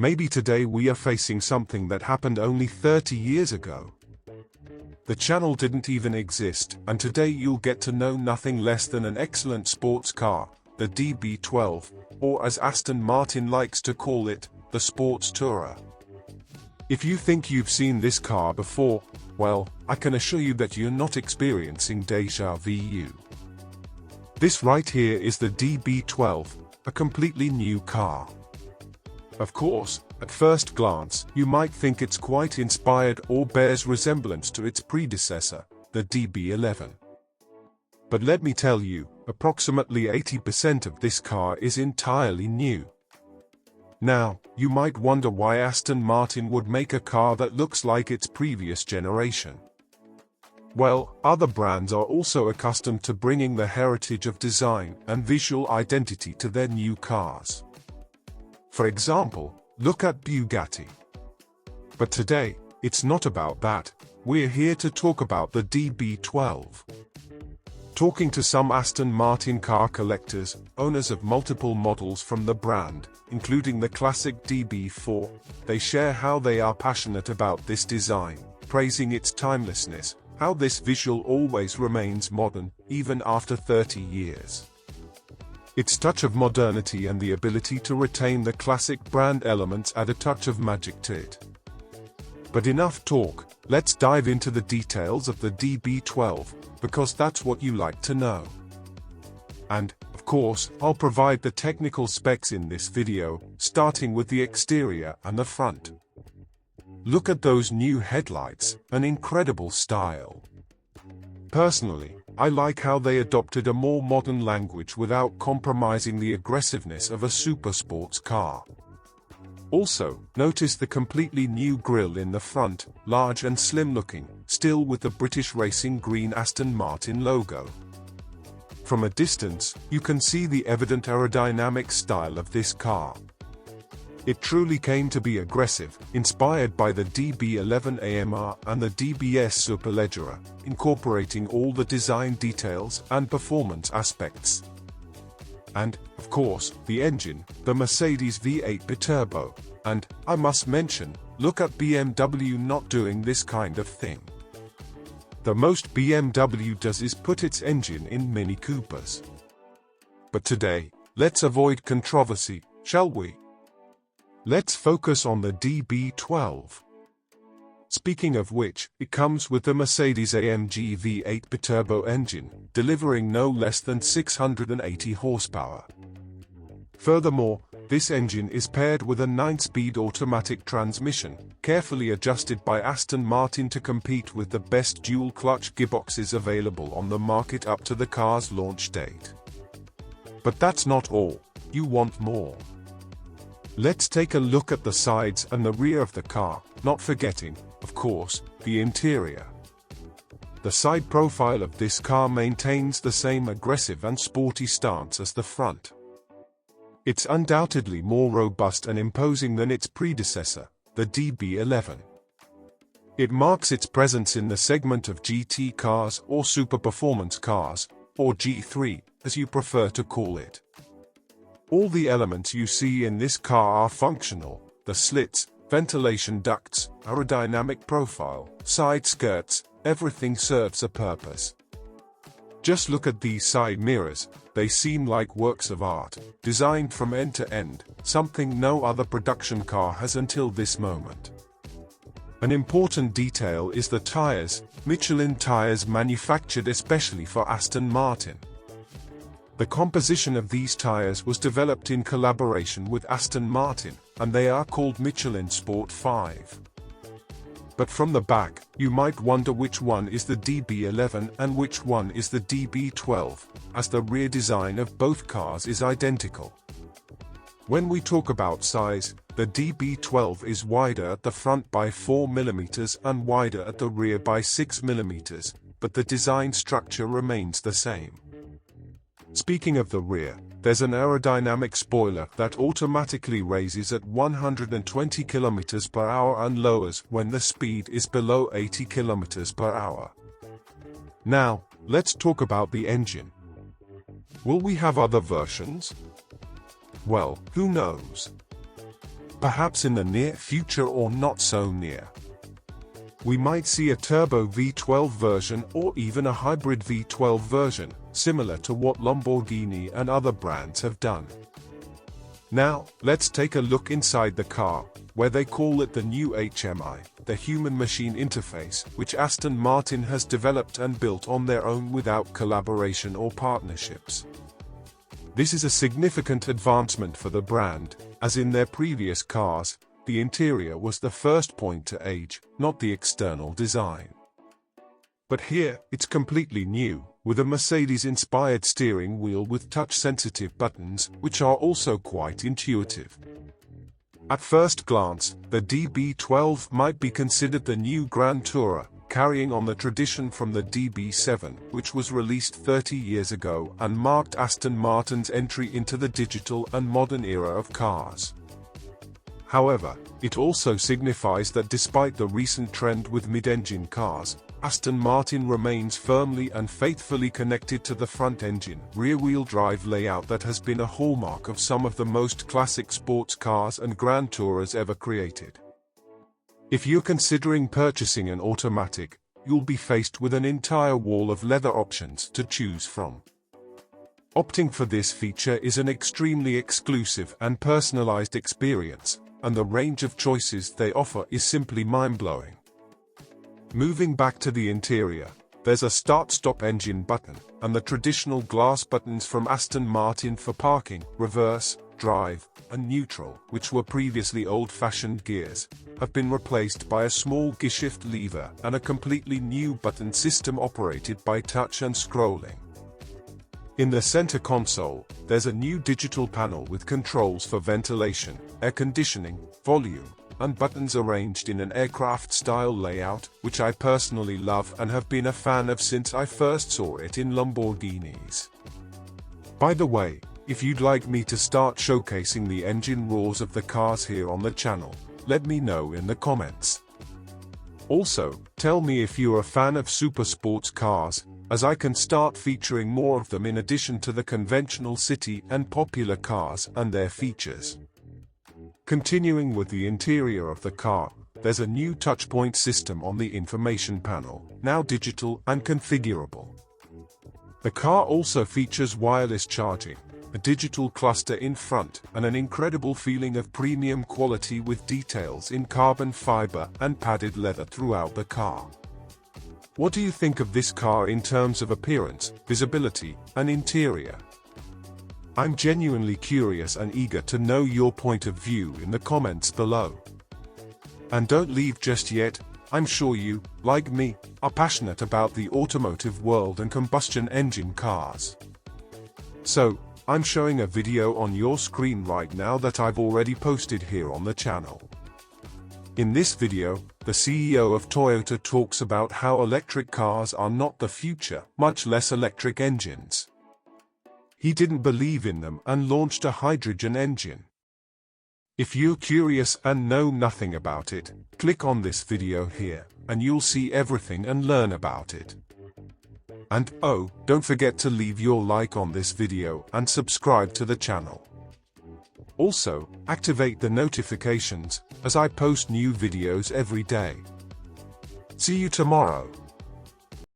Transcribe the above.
Maybe today we are facing something that happened only 30 years ago. The channel didn't even exist, and today you'll get to know nothing less than an excellent sports car, the DB12, or as Aston Martin likes to call it, the Sports Tourer. If you think you've seen this car before, well, I can assure you that you're not experiencing déjà vu. This right here is the DB12, a completely new car. Of course, at first glance, you might think it's quite inspired or bears resemblance to its predecessor, the DB11. But let me tell you, approximately 80% of this car is entirely new. Now, you might wonder why Aston Martin would make a car that looks like its previous generation. Well, other brands are also accustomed to bringing the heritage of design and visual identity to their new cars. For example, look at Bugatti. But today, it's not about that. We're here to talk about the DB12. Talking to some Aston Martin car collectors, owners of multiple models from the brand, including the classic DB4, they share how they are passionate about this design, praising its timelessness, how this visual always remains modern, even after 30 years. Its touch of modernity and the ability to retain the classic brand elements add a touch of magic to it. But enough talk, let's dive into the details of the DB12, because that's what you like to know. And, of course, I'll provide the technical specs in this video, starting with the exterior and the front. Look at those new headlights, an incredible style. Personally, I like how they adopted a more modern language without compromising the aggressiveness of a super sports car. Also, notice the completely new grille in the front, large and slim looking, still with the British Racing Green Aston Martin logo. From a distance, you can see the evident aerodynamic style of this car. It truly came to be aggressive, inspired by the DB11 AMR and the DBS Superleggera, incorporating all the design details and performance aspects. And, of course, the engine, the Mercedes V8 biturbo. And, I must mention, look at BMW not doing this kind of thing. The most BMW does is put its engine in Mini Coopers. But today, let's avoid controversy, shall we? Let's focus on the DB12. Speaking of which, it comes with the Mercedes-AMG V8 biturbo engine, delivering no less than 680 horsepower. Furthermore, this engine is paired with a 9-speed automatic transmission, carefully adjusted by Aston Martin to compete with the best dual-clutch gearboxes available on the market up to the car's launch date. But that's not all. You want more. Let's take a look at the sides and the rear of the car, not forgetting, of course, the interior. The side profile of this car maintains the same aggressive and sporty stance as the front. It's undoubtedly more robust and imposing than its predecessor, the DB11. It marks its presence in the segment of GT cars or super performance cars, or G3, as you prefer to call it. All the elements you see in this car are functional: the slits, ventilation ducts, aerodynamic profile, side skirts, everything serves a purpose. Just look at these side mirrors, they seem like works of art, designed from end to end, something no other production car has until this moment. An important detail is the tires, Michelin tires manufactured especially for Aston Martin. The composition of these tires was developed in collaboration with Aston Martin, and they are called Michelin Sport 5. But from the back, you might wonder which one is the DB11 and which one is the DB12, as the rear design of both cars is identical. When we talk about size, the DB12 is wider at the front by 4 mm and wider at the rear by 6 mm, but the design structure remains the same. Speaking of the rear, there's an aerodynamic spoiler that automatically raises at 120 km per hour and lowers when the speed is below 80 km per hour. Now, let's talk about the engine. Will we have other versions? Well, who knows? perhaps in the near future or not so near. We might see a turbo V12 version or even a hybrid V12 version, similar to what Lamborghini and other brands have done. Now, let's take a look inside the car, where they call it the new HMI, the human-machine interface, which Aston Martin has developed and built on their own without collaboration or partnerships. This is a significant advancement for the brand, as in their previous cars, the interior was the first point to age, not the external design. But here, it's completely new, with a Mercedes-inspired steering wheel with touch-sensitive buttons, which are also quite intuitive. At first glance, the DB12 might be considered the new Grand Tourer, carrying on the tradition from the DB7, which was released 30 years ago and marked Aston Martin's entry into the digital and modern era of cars. However, it also signifies that despite the recent trend with mid-engine cars, Aston Martin remains firmly and faithfully connected to the front-engine, rear-wheel drive layout that has been a hallmark of some of the most classic sports cars and Grand Tourers ever created. If you're considering purchasing an automatic, you'll be faced with an entire wall of leather options to choose from. Opting for this feature is an extremely exclusive and personalized experience, and the range of choices they offer is simply mind-blowing. Moving back to the interior, there's a start-stop engine button, and the traditional glass buttons from Aston Martin for parking, reverse, drive, and neutral, which were previously old-fashioned gears, have been replaced by a small gearshift lever and a completely new button system operated by touch and scrolling. In the center console, there's a new digital panel with controls for ventilation, air conditioning, volume, and buttons arranged in an aircraft-style layout, which I personally love and have been a fan of since I first saw it in Lamborghinis. By the way, if you'd like me to start showcasing the engine roars of the cars here on the channel, let me know in the comments. Also, tell me if you're a fan of super sports cars, as I can start featuring more of them in addition to the conventional city and popular cars and their features. Continuing with the interior of the car, there's a new touchpoint system on the information panel, now digital and configurable. The car also features wireless charging, a digital cluster in front, and an incredible feeling of premium quality with details in carbon fiber and padded leather throughout the car. What do you think of this car in terms of appearance, visibility, and interior? I'm genuinely curious and eager to know your point of view in the comments below. And don't leave just yet, I'm sure you, like me, are passionate about the automotive world and combustion engine cars. So, I'm showing a video on your screen right now that I've already posted here on the channel. In this video, the CEO of Toyota talks about how electric cars are not the future, much less electric engines. He didn't believe in them and launched a hydrogen engine. If you're curious and know nothing about it, click on this video here, and you'll see everything and learn about it. And oh, don't forget to leave your like on this video and subscribe to the channel. Also, activate the notifications, as I post new videos every day. See you tomorrow.